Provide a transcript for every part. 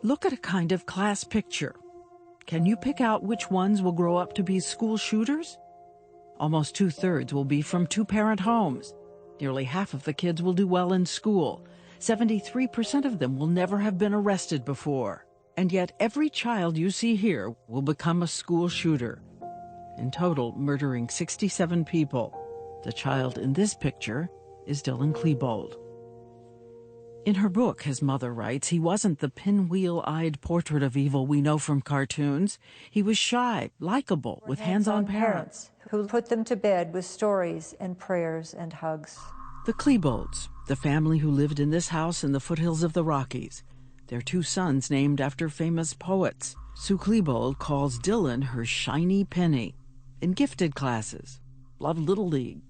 Look at a kind of class picture. Can you pick out which ones will grow up to be school shooters? Almost 2/3 will be from two-parent homes. Nearly half of the kids will do well in school. 73% of them will never have been arrested before. And yet every child you see here will become a school shooter. In total, murdering 67 people. The child in this picture is Dylan Klebold. In her book, his mother writes, he wasn't the pinwheel-eyed portrait of evil we know from cartoons. He was shy, likable, with hands-on parents who put them to bed with stories and prayers and hugs. The Klebolds, the family who lived in this house in the foothills of the Rockies. Their 2 sons named after famous poets. Sue Klebold calls Dylan her shiny penny. In gifted classes, loved Little League,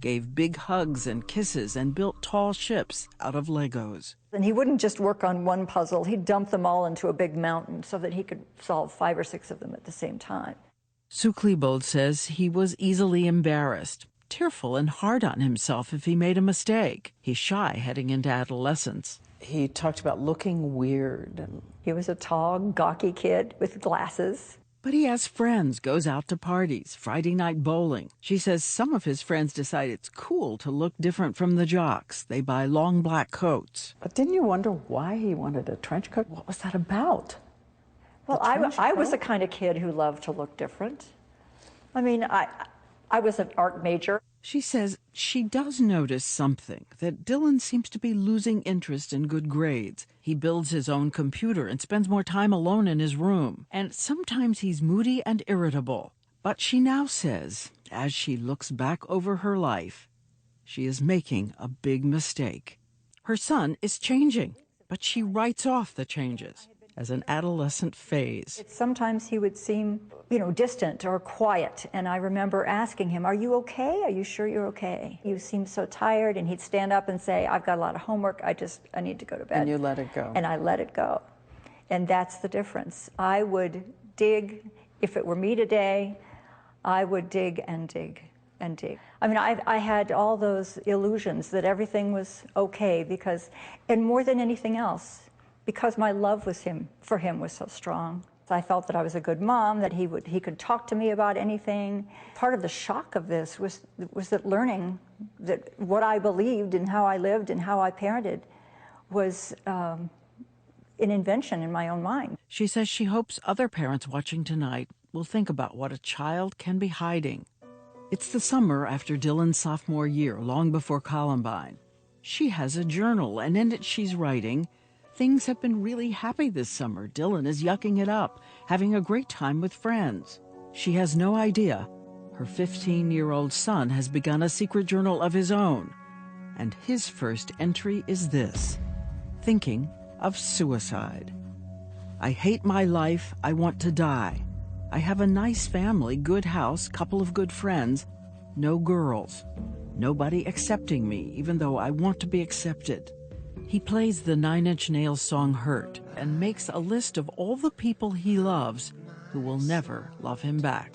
gave big hugs and kisses, and built tall ships out of Legos. And he wouldn't just work on one puzzle. He'd dump them all into a big mountain so that he could solve 5 or 6 of them at the same time. Sue Klebold says he was easily embarrassed, tearful and hard on himself if he made a mistake. He's shy heading into adolescence. He talked about looking weird. He was a tall, gawky kid with glasses. But he has friends, goes out to parties, Friday night bowling. She says some of his friends decide it's cool to look different from the jocks. They buy long black coats. But didn't you wonder why he wanted a trench coat? What was that about? Well, I was the kind of kid who loved to look different. I mean, I was an art major. She says she does notice something, that Dylan seems to be losing interest in good grades. He builds his own computer and spends more time alone in his room. And sometimes he's moody and irritable. But she now says, as she looks back over her life, she is making a big mistake. Her son is changing, but she writes off the changes as an adolescent phase. Sometimes he would seem, distant or quiet, and I remember asking him, "Are you okay? Are you sure you're okay? You seem so tired," and he'd stand up and say, "I've got a lot of homework, I need to go to bed." And you let it go. And I let it go. And that's the difference. I would dig, if it were me today, I would dig and dig and dig. I mean, I had all those illusions that everything was okay because, and more than anything else, because my love for him was so strong. I felt that I was a good mom, that he could talk to me about anything. Part of the shock of this was that learning that what I believed and how I lived and how I parented was an invention in my own mind. She says she hopes other parents watching tonight will think about what a child can be hiding. It's the summer after Dylan's sophomore year, long before Columbine. She has a journal, and in it she's writing, "Things have been really happy this summer. Dylan is yucking it up, having a great time with friends." She has no idea her 15-year-old son has begun a secret journal of his own. And his first entry is this: thinking of suicide. "I hate my life. I want to die. I have a nice family, good house, couple of good friends, no girls. Nobody accepting me, even though I want to be accepted." He plays the Nine Inch Nails song Hurt and makes a list of all the people he loves who will never love him back.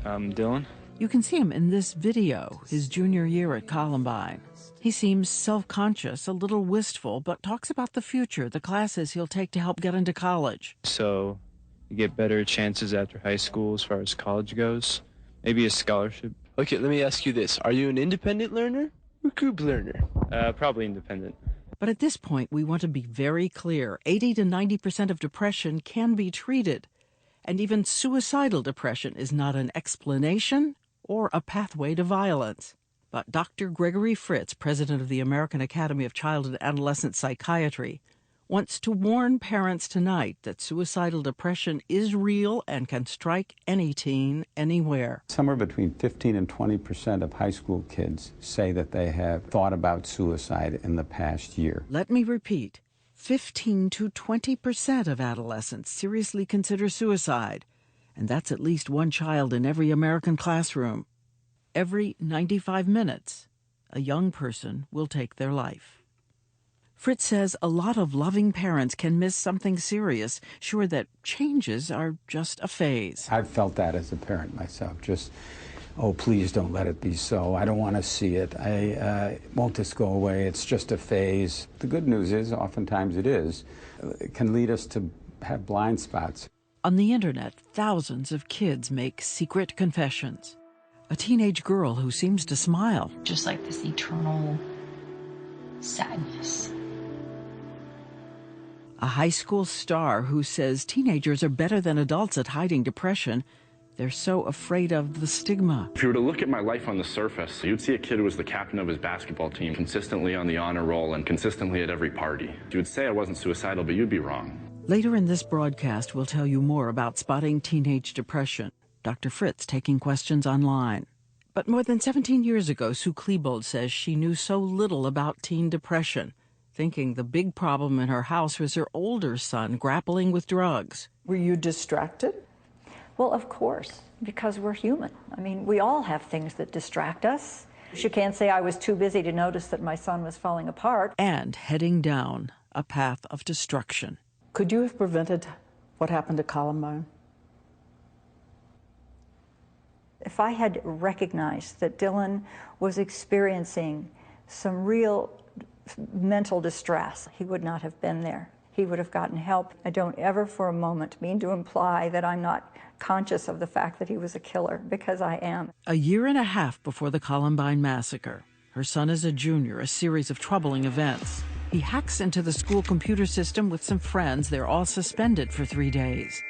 Dylan? You can see him in this video, his junior year at Columbine. He seems self-conscious, a little wistful, but talks about the future, the classes he'll take to help get into college. So you get better chances after high school as far as college goes? Maybe a scholarship? Okay, let me ask you this. Are you an independent learner or group learner? Probably independent. But at this point, we want to be very clear. 80 to 90% of depression can be treated. And even suicidal depression is not an explanation or a pathway to violence. But Dr. Gregory Fritz, president of the American Academy of Child and Adolescent Psychiatry, wants to warn parents tonight that suicidal depression is real and can strike any teen, anywhere. Somewhere between 15 and 20% of high school kids say that they have thought about suicide in the past year. Let me repeat, 15 to 20% of adolescents seriously consider suicide, and that's at least one child in every American classroom. Every 95 minutes, a young person will take their life. Fritz says a lot of loving parents can miss something serious, sure that changes are just a phase. I've felt that as a parent myself, just, oh, please don't let it be so. I don't want to see it. Won't this go away? It's just a phase. The good news is, oftentimes it is. It can lead us to have blind spots. On the internet, thousands of kids make secret confessions. A teenage girl who seems to smile. Just like this eternal sadness. A high school star who says teenagers are better than adults at hiding depression. They're so afraid of the stigma. If you were to look at my life on the surface, you'd see a kid who was the captain of his basketball team, consistently on the honor roll and consistently at every party. You would say I wasn't suicidal, but you'd be wrong. Later in this broadcast, we'll tell you more about spotting teenage depression. Dr. Fritz taking questions online. But more than 17 years ago, Sue Klebold says she knew so little about teen depression, thinking the big problem in her house was her older son grappling with drugs. Were you distracted? Well, of course, because we're human. I mean, we all have things that distract us. You can't say I was too busy to notice that my son was falling apart. And heading down a path of destruction. Could you have prevented what happened to Columbine? If I had recognized that Dylan was experiencing some real mental distress, he would not have been there. He would have gotten help. I don't ever for a moment mean to imply that I'm not conscious of the fact that he was a killer, because I am. A year and a half before the Columbine massacre, her son is a junior, a series of troubling events. He hacks into the school computer system with some friends. They're all suspended for 3 days.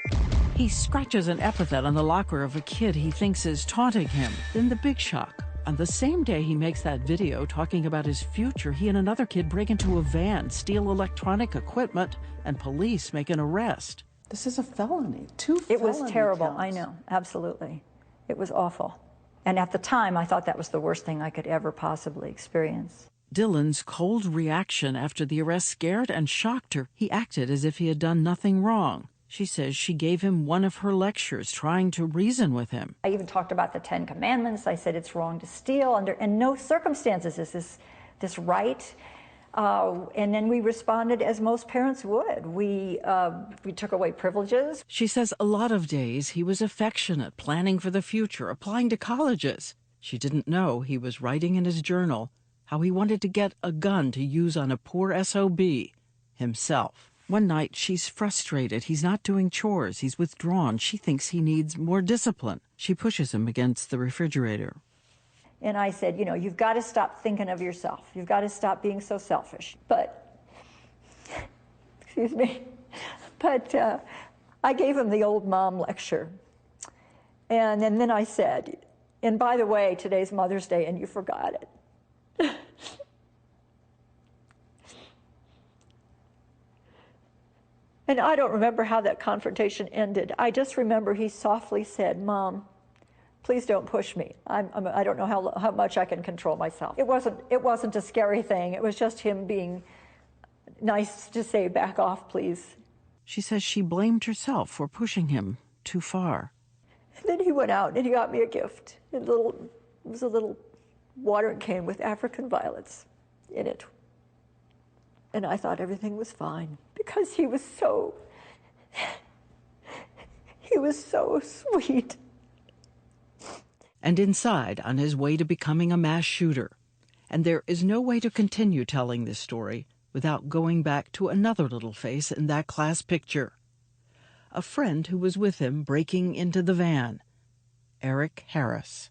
He scratches an epithet on the locker of a kid he thinks is taunting him. Then the big shock. On the same day he makes that video talking about his future, he and another kid break into a van, steal electronic equipment, and police make an arrest. This is a felony. Two felony It was terrible, counts. I know, absolutely. It was awful. And at the time, I thought that was the worst thing I could ever possibly experience. Dylan's cold reaction after the arrest scared and shocked her. He acted as if he had done nothing wrong. She says she gave him one of her lectures, trying to reason with him. I even talked about the 10 Commandments. I said it's wrong to steal under in no circumstances is this right. And then we responded as most parents would. We took away privileges. She says a lot of days he was affectionate, planning for the future, applying to colleges. She didn't know he was writing in his journal how he wanted to get a gun to use on a poor SOB, himself. One night, she's frustrated. He's not doing chores. He's withdrawn. She thinks he needs more discipline. She pushes him against the refrigerator. And I said, you know, you've got to stop thinking of yourself. You've got to stop being so selfish. But, excuse me, but I gave him the old mom lecture. And then I said, and by the way, today's Mother's Day and you forgot it. And I don't remember how that confrontation ended. I just remember he softly said, Mom, please don't push me. I don't know how much I can control myself. It wasn't a scary thing. It was just him being nice to say, back off, please. She says she blamed herself for pushing him too far. And then he went out and he got me a gift. It was a little watering can with African violets in it. And I thought everything was fine because he was so sweet. And inside, on his way to becoming a mass shooter. And there is no way to continue telling this story without going back to another little face in that class picture. A friend who was with him breaking into the van, Eric Harris.